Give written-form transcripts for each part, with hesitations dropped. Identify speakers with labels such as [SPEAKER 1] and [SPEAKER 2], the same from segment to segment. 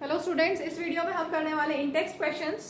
[SPEAKER 1] Hello students, इस video में हम करने वाले इन text questions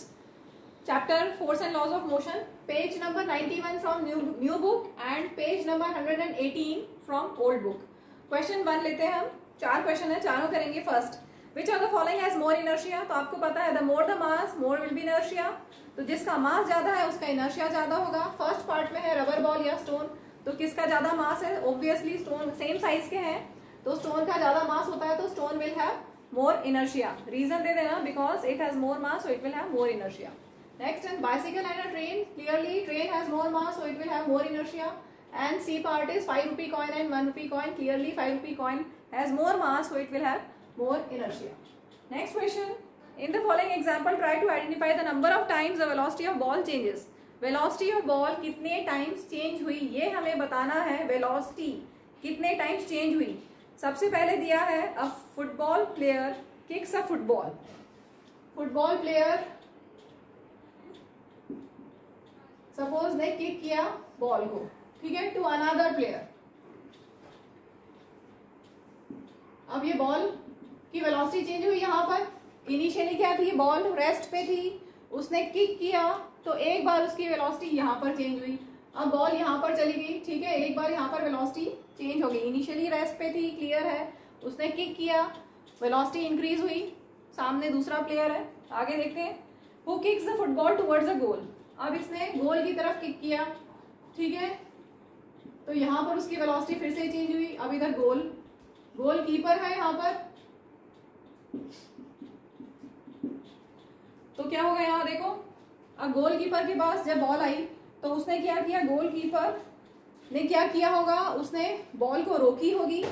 [SPEAKER 1] chapter force and laws of motion, page number 91 from new book and page number 118 from old book. Question 1 लेते हैं हम। 4 क्वेश्चन है, चारों करेंगे। First, which of the following has more inertia. तो आपको पता है the more the mass more will be inertia. तो जिसका मास ज्यादा है उसका इनर्शिया ज्यादा होगा। फर्स्ट पार्ट में है रबर बॉल या स्टोन, तो किसका ज्यादा मास है? ऑब्वियसली स्टोन, सेम साइज के हैं तो स्टोन का ज्यादा मास होता है तो stone will have more inertia. Reason दे देना, because it has more mass so it will have more inertia. Next, and bicycle and a train, clearly train has more mass so it will have more inertia. And C part is 5 rupee coin and 1 rupee coin, clearly 5 rupee coin has more mass so it will have more inertia. Next question, in the following example try to identify the number of times the velocity of ball changes. Velocity of ball कितने times change हुई ये हमें बताना है। velocity कितने times change हुई। सबसे पहले दिया है अ फुटबॉल प्लेयर किक्स अ फुटबॉल। फुटबॉल प्लेयर सपोज ने किक किया बॉल को, ठीक है, टू अनदर प्लेयर। अब ये बॉल की वेलोसिटी चेंज हुई। यहाँ पर इनिशियली क्या थी, बॉल रेस्ट पे थी, उसने किक किया तो एक बार उसकी वेलोसिटी यहाँ पर चेंज हुई। अब बॉल यहाँ पर चली गई, ठीक है, एक बार यहाँ पर वेलोसिटी चेंज हो गई। इनिशियली रेस्ट पे थी, क्लियर है, उसने किक किया, वेलोसिटी इंक्रीज हुई। सामने दूसरा प्लेयर है, आगे देखते हैं। Who kicks the football towards the goal. अब इसने गोल की तरफ किक किया, ठीक है, तो यहाँ पर उसकी वेलोसिटी फिर से चेंज हुई। अब इधर गोल कीपर है यहाँ पर, तो क्या होगा यहाँ देखो। अब गोल कीपर के पास जब बॉल आई तो उसने क्या किया, गोलकीपर ने क्या किया होगा, उसने बॉल को रोकी होगी,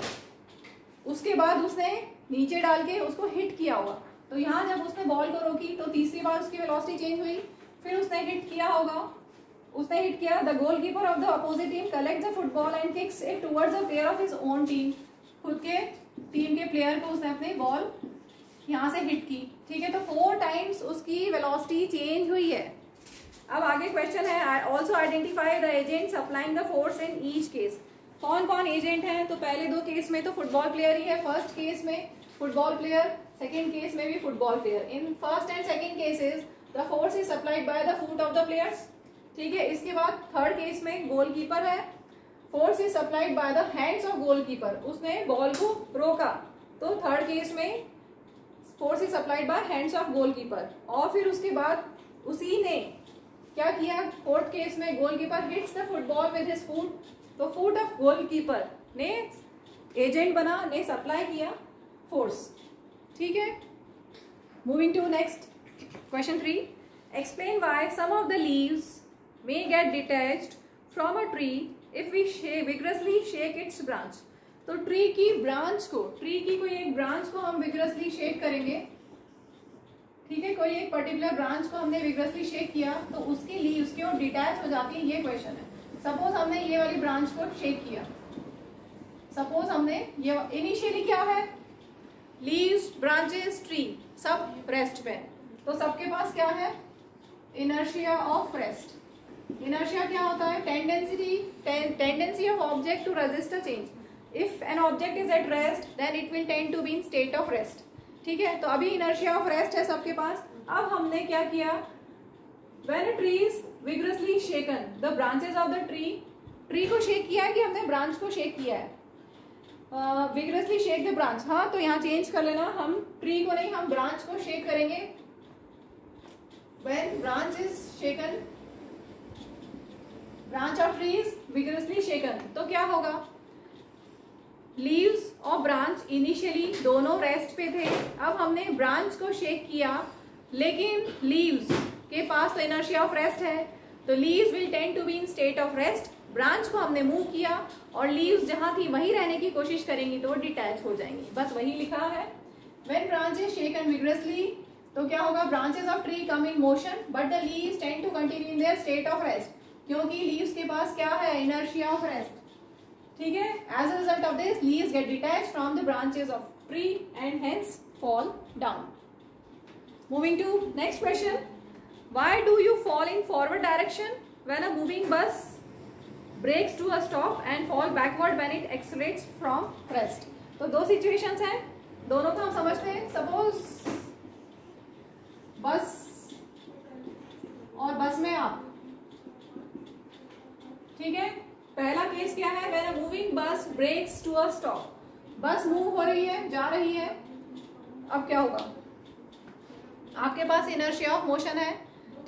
[SPEAKER 1] उसके बाद उसने नीचे डाल के उसको हिट किया होगा। तो यहाँ जब उसने बॉल को रोकी तो तीसरी बार उसकी वेलोसिटी चेंज हुई, फिर उसने हिट किया होगा। उसने हिट किया, the goalkeeper of the opposite team collect the football and kicks it towards the player of his own team. खुद के टीम के प्लेयर को उसने अपनी बॉल यहाँ से हिट की, ठीक है, तो 4 टाइम्स उसकी वेलोसिटी चेंज हुई है। अब आगे क्वेश्चन है, also identify the agents applying the force in each case. कौन कौन एजेंट हैं? तो पहले 2 केस में तो फुटबॉल प्लेयर ही है। फर्स्ट केस में फुटबॉल प्लेयर, सेकंड केस में भी football player. In first and second cases the force is supplied by the foot of the players, ठीक है। इसके बाद थर्ड केस में गोलकीपर है, force is supplied by the hands of goalkeeper, उसने ball को रोका, तो थर्ड केस में force is supplied by hands of goalkeeper. और फिर उसके बाद उसी ने क्या किया, फोर्थ केस में goalkeeper hits the football with his foot, तो फुट ऑफ गोलकीपर ने एजेंट बना, ने सप्लाई किया फोर्स, ठीक है। Moving to next question 3, explain why some of the leaves may get detached from a tree if we vigorously shake its branch. तो tree की branch को, ट्री की कोई एक ब्रांच को हम विग्रसली शेक करेंगे, ठीक है, कोई एक पर्टिकुलर ब्रांच को हमने विग्रसली शेक किया तो उसकी लीव्स क्यों डिटैच हो जाती है, ये क्वेश्चन है। सपोज हमने ये वाली ब्रांच को शेक किया, सपोज हमने ये इनिशियली क्या है, लीव्स, ब्रांचेस, ट्री सब रेस्ट पे, तो सबके पास क्या है, इनर्शिया ऑफ रेस्ट। इनर्शिया क्या होता है, tendency of object to resist a change. If an object is at rest then it will tend to be in state of rest, ठीक है। तो अभी इनर्शिया ऑफ रेस्ट है सबके पास। अब हमने क्या किया, when a tree is vigorously shaken the branches of the tree, tree को शेक किया है कि हमने ब्रांच को शेक किया है, विग्रसली शेक द ब्रांच। हाँ, तो यहाँ चेंज कर लेना, हम ट्री को नहीं, हम ब्रांच को शेक करेंगे। When branch is shaken, branch of tree is vigorously shaken, तो क्या होगा, लीव्स और ब्रांच इनिशियली दोनों रेस्ट पे थे। अब हमने ब्रांच को शेक किया, लेकिन लीव्स के पास तो इनर्शिया ऑफ रेस्ट है, तो leaves will tend to be in state of rest. Branch को हमने मूव किया और लीव्स जहां थी वहीं रहने की कोशिश करेंगी तो वो डिटैच हो जाएंगी, बस वही लिखा है। When branch is shaken vigorously, तो क्या होगा, branches of tree come in motion but the leaves tend to continue in their state of rest, क्योंकि लीव्स के पास क्या है, इनर्शिया ऑफ रेस्ट, ठीक है। As a result of this leaves get detached from the branches of tree and hence fall down. Moving to next question, why do you fall in forward direction when a moving bus brakes to a stop and fall backward when it accelerates from rest. तो 2 situations हैं, दोनों को हम समझते हैं। Suppose case क्या है, when a moving bus brakes to a stop, bus move हो रही है, जा रही है, अब क्या होगा, आपके पास इनर्शिया ऑफ मोशन है,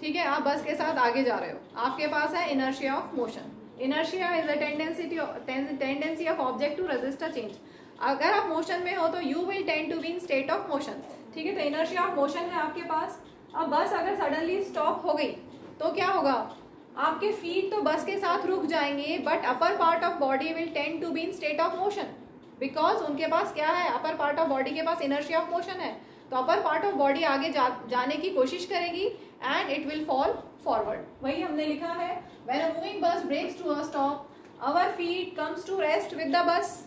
[SPEAKER 1] ठीक है, आप बस के साथ आगे जा रहे हो, आपके पास है inertia of motion. Inertia is a tendency of object to resist a change. अगर आप मोशन में हो तो you will tend to be in state of motion, ठीक है, तो इनर्शिया ऑफ मोशन है आपके पास। अब बस अगर सडनली स्टॉप हो गई तो क्या होगा, आपके फीट तो बस के साथ रुक जाएंगे, but upper part of body will tend to be in state of motion, because उनके पास क्या है, अपर पार्ट ऑफ बॉडी के पास इनर्शिया ऑफ मोशन है, तो अपर पार्ट ऑफ बॉडी आगे जाने की कोशिश करेगी and it will fall forward. वही हमने लिखा है, when a moving bus brakes to a stop, our feet comes to rest with the bus,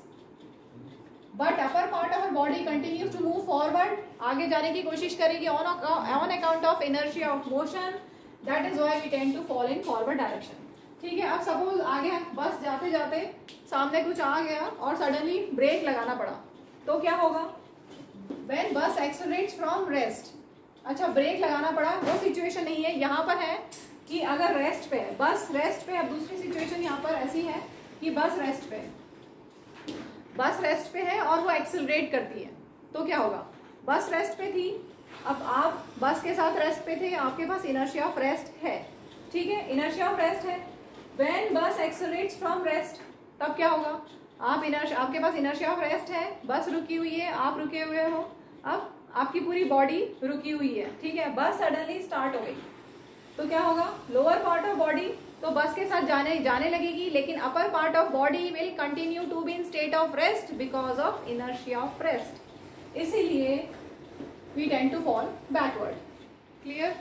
[SPEAKER 1] but upper part of our body continues to move forward, आगे जाने की कोशिश करेगी on account of inertia of motion, that is why we tend to fall in forward direction. ठीक है, अब suppose आगे बस जाते जाते सामने कुछ आ गया और सडनली ब्रेक लगाना पड़ा, तो क्या होगा, व्हेन बस एक्सेलरेट्स फ्रॉम रेस्ट। अच्छा, ब्रेक लगाना पड़ा वो सिचुएशन नहीं है, यहाँ पर है कि अगर रेस्ट पे है, बस रेस्ट पे, अब दूसरी सिचुएशन यहाँ पर ऐसी है कि बस रेस्ट पे है और वो एक्सेलरेट करती है, तो क्या होगा, बस रेस्ट पे थी, अब आप बस के साथ रेस्ट पे थे, आपके पास इनर्शिया ऑफ रेस्ट है, ठीक है, इनर्शिया ऑफ रेस्ट है। व्हेन बस एक्सेलरेट्स फ्रॉम रेस्ट, तब क्या होगा, आपके पास इनर्शिया ऑफ रेस्ट है, बस रुकी हुई है, आप रुके हुए हो, अब आपकी पूरी बॉडी रुकी हुई है, ठीक है, बस सडनली स्टार्ट हो गई, तो क्या होगा, लोअर पार्ट ऑफ बॉडी तो बस के साथ जाने लगेगी, लेकिन upper part of body will continue to be in state of rest because of inertia of rest, इसीलिए we tend to fall backward. Clear?